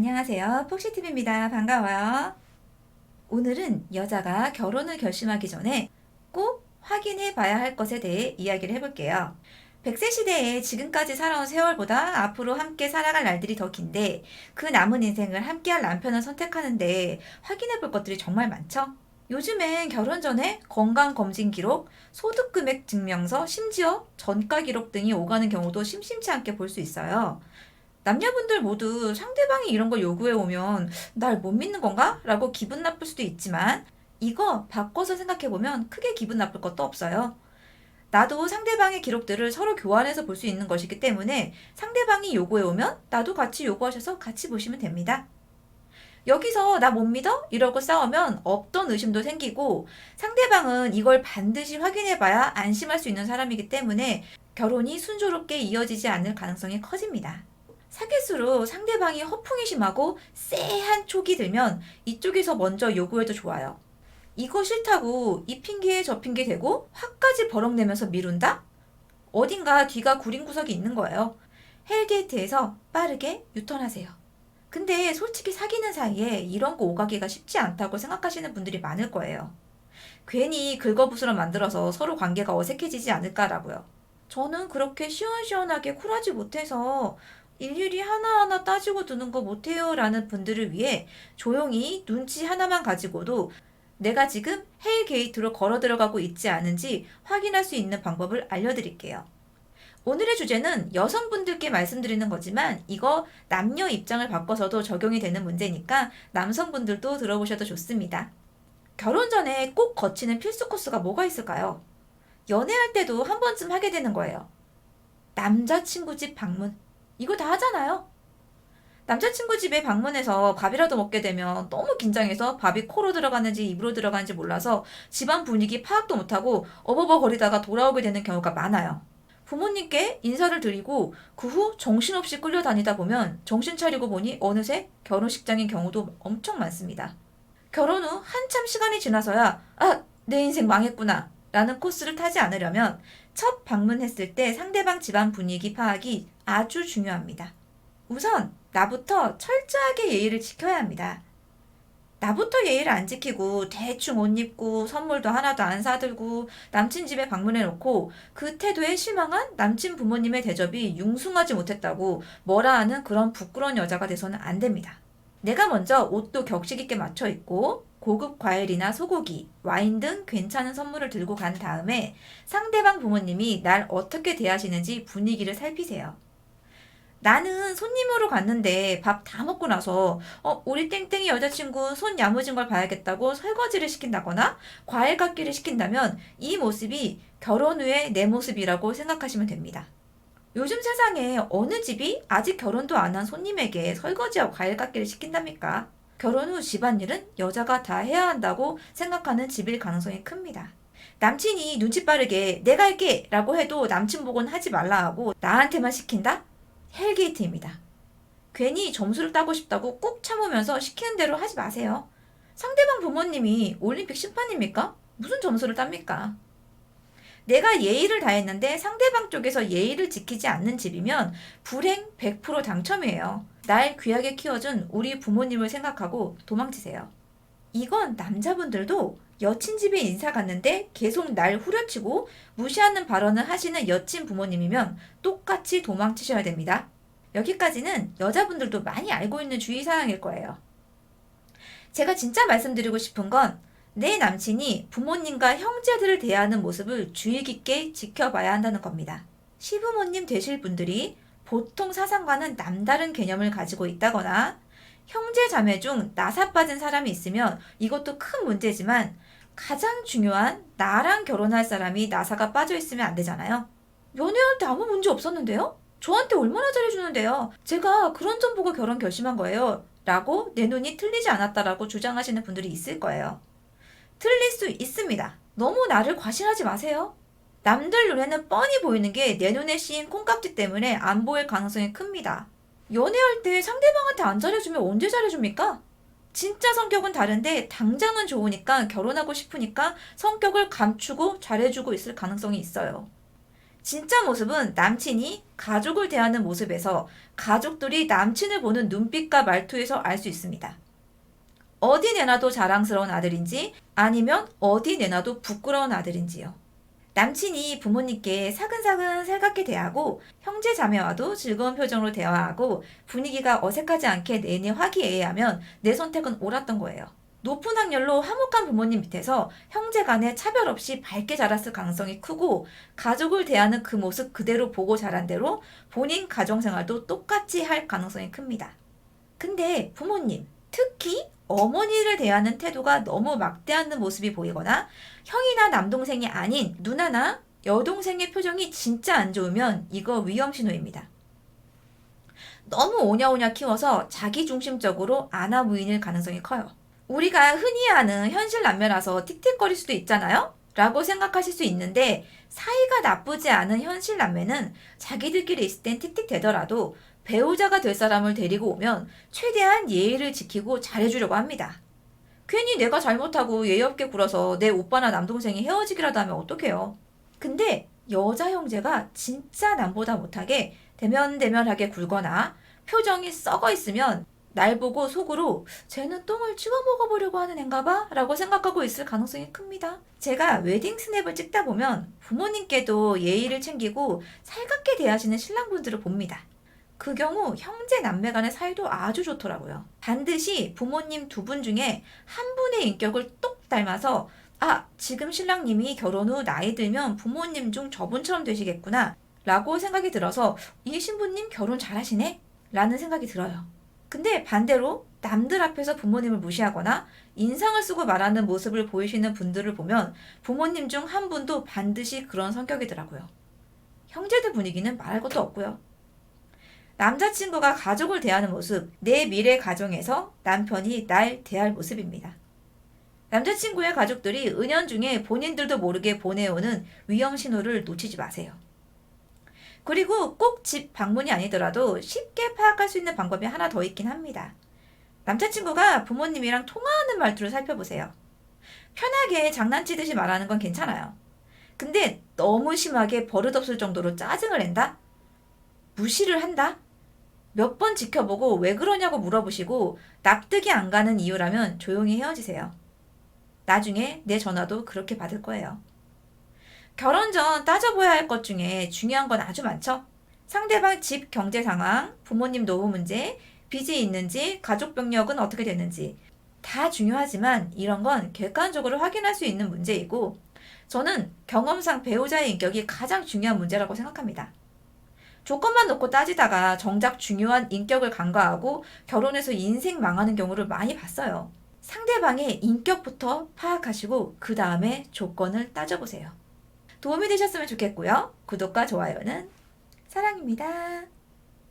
안녕하세요. 폭시TV입니다. 반가워요. 오늘은 여자가 결혼을 결심하기 전에 꼭 확인해 봐야 할 것에 대해 이야기를 해볼게요. 100세 시대에 지금까지 살아온 세월보다 앞으로 함께 살아갈 날들이 더 긴데 그 남은 인생을 함께할 남편을 선택하는데 확인해 볼 것들이 정말 많죠? 요즘엔 결혼 전에 건강검진 기록, 소득금액 증명서, 심지어 전가 기록 등이 오가는 경우도 심심치 않게 볼 수 있어요. 남녀분들 모두 상대방이 이런 걸 요구해 오면 날 못 믿는 건가? 라고 기분 나쁠 수도 있지만 이거 바꿔서 생각해 보면 크게 기분 나쁠 것도 없어요. 나도 상대방의 기록들을 서로 교환해서 볼 수 있는 것이기 때문에 상대방이 요구해 오면 나도 같이 요구하셔서 같이 보시면 됩니다. 여기서 나 못 믿어? 이러고 싸우면 없던 의심도 생기고 상대방은 이걸 반드시 확인해 봐야 안심할 수 있는 사람이기 때문에 결혼이 순조롭게 이어지지 않을 가능성이 커집니다. 사귈수록 상대방이 허풍이 심하고 쎄한 촉이 들면 이쪽에서 먼저 요구해도 좋아요. 이거 싫다고 이 핑계에 저 핑계 대고 화까지 버럭내면서 미룬다? 어딘가 뒤가 구린 구석이 있는 거예요. 헬게이트에서 빠르게 유턴하세요. 근데 솔직히 사귀는 사이에 이런 거 오가기가 쉽지 않다고 생각하시는 분들이 많을 거예요. 괜히 긁어부스럼 만들어서 서로 관계가 어색해지지 않을까라고요. 저는 그렇게 시원시원하게 쿨하지 못해서 일일이 하나하나 따지고 두는 거 못해요 라는 분들을 위해 조용히 눈치 하나만 가지고도 내가 지금 헬 게이트로 걸어 들어가고 있지 않은지 확인할 수 있는 방법을 알려드릴게요. 오늘의 주제는 여성분들께 말씀드리는 거지만 이거 남녀 입장을 바꿔서도 적용이 되는 문제니까 남성분들도 들어보셔도 좋습니다. 결혼 전에 꼭 거치는 필수 코스가 뭐가 있을까요? 연애할 때도 한 번쯤 하게 되는 거예요. 남자친구 집 방문. 이거 다 하잖아요. 남자친구 집에 방문해서 밥이라도 먹게 되면 너무 긴장해서 밥이 코로 들어가는지 입으로 들어가는지 몰라서 집안 분위기 파악도 못하고 어버버거리다가 돌아오게 되는 경우가 많아요. 부모님께 인사를 드리고 그 후 정신없이 끌려다니다 보면 정신 차리고 보니 어느새 결혼식장인 경우도 엄청 많습니다. 결혼 후 한참 시간이 지나서야 내 인생 망했구나 라는 코스를 타지 않으려면 첫 방문했을 때 상대방 집안 분위기 파악이 아주 중요합니다. 우선 나부터 철저하게 예의를 지켜야 합니다. 나부터 예의를 안 지키고 대충 옷 입고 선물도 하나도 안 사들고 남친 집에 방문해 놓고 그 태도에 실망한 남친 부모님의 대접이 융숭하지 못했다고 뭐라 하는 그런 부끄러운 여자가 돼서는 안 됩니다. 내가 먼저 옷도 격식 있게 맞춰 입고 고급 과일이나 소고기, 와인 등 괜찮은 선물을 들고 간 다음에 상대방 부모님이 날 어떻게 대하시는지 분위기를 살피세요. 나는 손님으로 갔는데 밥 다 먹고 나서 우리 땡땡이 여자친구 손 야무진 걸 봐야겠다고 설거지를 시킨다거나 과일 깎기를 시킨다면 이 모습이 결혼 후의 내 모습이라고 생각하시면 됩니다. 요즘 세상에 어느 집이 아직 결혼도 안 한 손님에게 설거지와 과일 깎기를 시킨답니까? 결혼 후 집안일은 여자가 다 해야 한다고 생각하는 집일 가능성이 큽니다. 남친이 눈치 빠르게 내가 할게 라고 해도 남친 보고는 하지 말라 하고 나한테만 시킨다? 헬게이트입니다. 괜히 점수를 따고 싶다고 꾹 참으면서 시키는 대로 하지 마세요. 상대방 부모님이 올림픽 심판입니까? 무슨 점수를 땁니까? 내가 예의를 다했는데 상대방 쪽에서 예의를 지키지 않는 집이면 불행 100% 당첨이에요. 날 귀하게 키워준 우리 부모님을 생각하고 도망치세요. 이건 남자분들도 여친 집에 인사 갔는데 계속 날 후려치고 무시하는 발언을 하시는 여친 부모님이면 똑같이 도망치셔야 됩니다. 여기까지는 여자분들도 많이 알고 있는 주의사항일 거예요. 제가 진짜 말씀드리고 싶은 건 내 남친이 부모님과 형제들을 대하는 모습을 주의 깊게 지켜봐야 한다는 겁니다. 시부모님 되실 분들이 보통 사상과는 남다른 개념을 가지고 있다거나 형제 자매 중 나사 빠진 사람이 있으면 이것도 큰 문제지만 가장 중요한 나랑 결혼할 사람이 나사가 빠져 있으면 안 되잖아요. 연애할 때 아무 문제 없었는데요? 저한테 얼마나 잘해주는데요? 제가 그런 점 보고 결혼 결심한 거예요. 라고 내 눈이 틀리지 않았다라고 주장하시는 분들이 있을 거예요. 틀릴 수 있습니다. 너무 나를 과신하지 마세요. 남들 눈에는 뻔히 보이는 게 내 눈에 씌인 콩깍지 때문에 안 보일 가능성이 큽니다. 연애할 때 상대방한테 안 잘해주면 언제 잘해줍니까? 진짜 성격은 다른데 당장은 좋으니까 결혼하고 싶으니까 성격을 감추고 잘해주고 있을 가능성이 있어요. 진짜 모습은 남친이 가족을 대하는 모습에서 가족들이 남친을 보는 눈빛과 말투에서 알 수 있습니다. 어디 내놔도 자랑스러운 아들인지 아니면 어디 내놔도 부끄러운 아들인지요. 남친이 부모님께 사근사근 살갑게 대하고 형제 자매와도 즐거운 표정으로 대화하고 분위기가 어색하지 않게 내내 화기애애하면 내 선택은 옳았던 거예요. 높은 확률로 화목한 부모님 밑에서 형제 간에 차별 없이 밝게 자랐을 가능성이 크고 가족을 대하는 그 모습 그대로 보고 자란 대로 본인 가정생활도 똑같이 할 가능성이 큽니다. 근데 부모님, 특히 어머니를 대하는 태도가 너무 막대하는 모습이 보이거나 형이나 남동생이 아닌 누나나 여동생의 표정이 진짜 안 좋으면 이거 위험 신호입니다. 너무 오냐오냐 키워서 자기중심적으로 아나무인일 가능성이 커요. 우리가 흔히 아는 현실 남매라서 틱틱거릴 수도 있잖아요? 라고 생각하실 수 있는데 사이가 나쁘지 않은 현실 남매는 자기들끼리 있을 땐 틱틱대더라도 배우자가 될 사람을 데리고 오면 최대한 예의를 지키고 잘해주려고 합니다. 괜히 내가 잘못하고 예의 없게 굴어서 내 오빠나 남동생이 헤어지기라도 하면 어떡해요. 근데 여자 형제가 진짜 남보다 못하게 대면대면하게 굴거나 표정이 썩어 있으면 날 보고 속으로 쟤는 똥을 찍어 먹어보려고 하는 앤가 봐? 라고 생각하고 있을 가능성이 큽니다. 제가 웨딩 스냅을 찍다 보면 부모님께도 예의를 챙기고 살갑게 대하시는 신랑분들을 봅니다. 그 경우 형제 남매 간의 사이도 아주 좋더라고요. 반드시 부모님 두 분 중에 한 분의 인격을 똑 닮아서 지금 신랑님이 결혼 후 나이 들면 부모님 중 저분처럼 되시겠구나 라고 생각이 들어서 이 신부님 결혼 잘하시네? 라는 생각이 들어요. 근데 반대로 남들 앞에서 부모님을 무시하거나 인상을 쓰고 말하는 모습을 보이시는 분들을 보면 부모님 중 한 분도 반드시 그런 성격이더라고요. 형제들 분위기는 말할 것도 없고요. 남자친구가 가족을 대하는 모습, 내 미래 가정에서 남편이 날 대할 모습입니다. 남자친구의 가족들이 은연중에 본인들도 모르게 보내오는 위험 신호를 놓치지 마세요. 그리고 꼭 집 방문이 아니더라도 쉽게 파악할 수 있는 방법이 하나 더 있긴 합니다. 남자친구가 부모님이랑 통화하는 말투를 살펴보세요. 편하게 장난치듯이 말하는 건 괜찮아요. 근데 너무 심하게 버릇없을 정도로 짜증을 낸다? 무시를 한다? 몇 번 지켜보고 왜 그러냐고 물어보시고 납득이 안 가는 이유라면 조용히 헤어지세요. 나중에 내 전화도 그렇게 받을 거예요. 결혼 전 따져봐야 할 것 중에 중요한 건 아주 많죠. 상대방 집 경제 상황, 부모님 노후 문제, 빚이 있는지, 가족 병력은 어떻게 되는지 다 중요하지만 이런 건 객관적으로 확인할 수 있는 문제이고 저는 경험상 배우자의 인격이 가장 중요한 문제라고 생각합니다. 조건만 놓고 따지다가 정작 중요한 인격을 간과하고 결혼해서 인생 망하는 경우를 많이 봤어요. 상대방의 인격부터 파악하시고 그 다음에 조건을 따져보세요. 도움이 되셨으면 좋겠고요. 구독과 좋아요는 사랑입니다.